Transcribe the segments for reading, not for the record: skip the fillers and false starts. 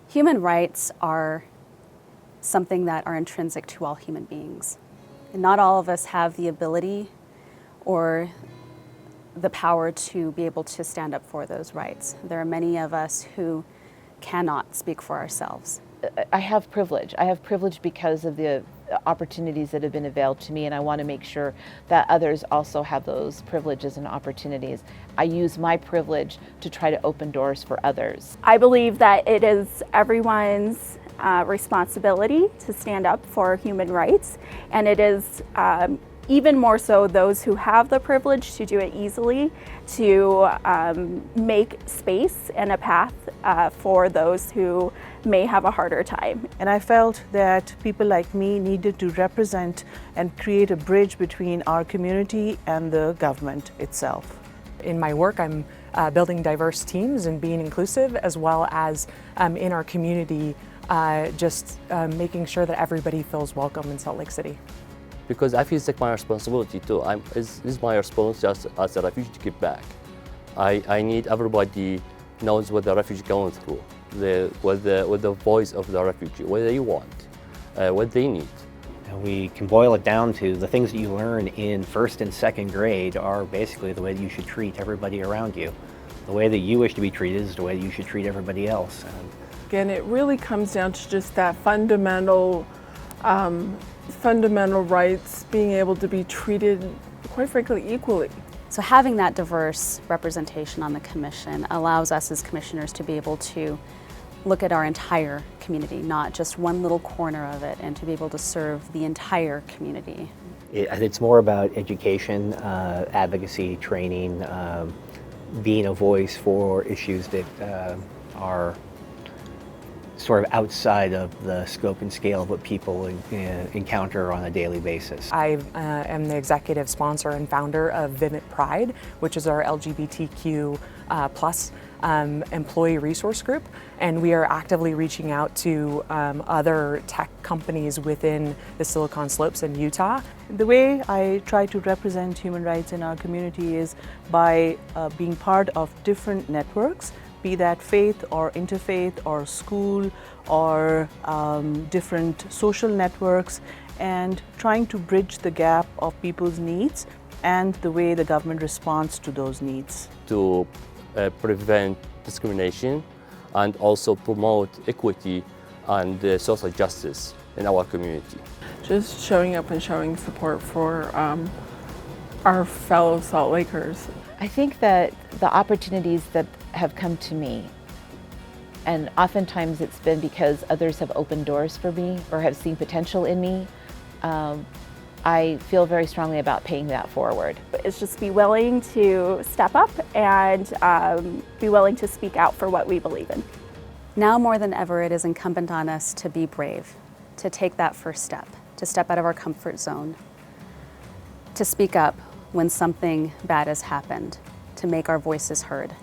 Human rights are something that are intrinsic to all human beings. And not all of us have the ability or the power to be able to stand up for those rights. There are many of us who cannot speak for ourselves. I have privilege. I have privilege because of the opportunities that have been availed to me, and I want to make sure that others also have those privileges and opportunities. I use my privilege to try to open doors for others. I believe that it is everyone's responsibility to stand up for human rights, and it is even more so those who have the privilege to do it easily, to make space and a path for those who may have a harder time. And I felt that people like me needed to represent and create a bridge between our community and the government itself. In my work, I'm building diverse teams and being inclusive, as well as in our community, making sure that everybody feels welcome in Salt Lake City. Because I feel it's like my responsibility too. It's my responsibility as a refugee to give back. I need everybody knows what the refugee going through, what the voice of the refugee, what they want, what they need. And we can boil it down to the things that you learn in first and second grade are basically the way that you should treat everybody around you. The way that you wish to be treated is the way that you should treat everybody else. Again, it really comes down to just that fundamental rights, being able to be treated, quite frankly, equally. So having that diverse representation on the commission allows us as commissioners to be able to look at our entire community, not just one little corner of it, and to be able to serve the entire community. It's more about education, advocacy, training, being a voice for issues that are sort of outside of the scope and scale of what people encounter on a daily basis. I am the executive sponsor and founder of Vimit Pride, which is our LGBTQ plus employee resource group, and we are actively reaching out to other tech companies within the Silicon Slopes in Utah. The way I try to represent human rights in our community is by being part of different networks, be that faith or interfaith or school or different social networks, and trying to bridge the gap of people's needs and the way the government responds to those needs. To prevent discrimination and also promote equity and social justice in our community. Just showing up and showing support for our fellow Salt Lakers. I think that the opportunities that have come to me, and oftentimes it's been because others have opened doors for me or have seen potential in me, I feel very strongly about paying that forward. It's just be willing to step up and be willing to speak out for what we believe in. Now more than ever, it is incumbent on us to be brave, to take that first step, to step out of our comfort zone, to speak up when something bad has happened, to make our voices heard.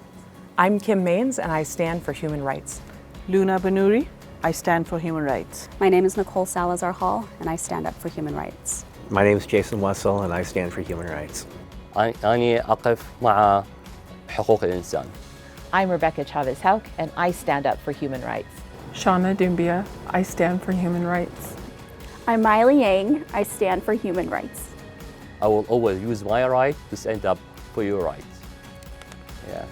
I'm Kim Maines, and I stand for human rights. Luna Banuri, I stand for human rights. My name is Nicole Salazar Hall, and I stand up for human rights. My name is Jason Wessel, and I stand for human rights. أنا أقف مع حقوق الإنسان. I'm Rebecca Chavez Hauk, and I stand up for human rights. Shauna Dumbia, I stand for human rights. I'm Miley Yang, I stand for human rights. I will always use my right to stand up for your rights. Yeah.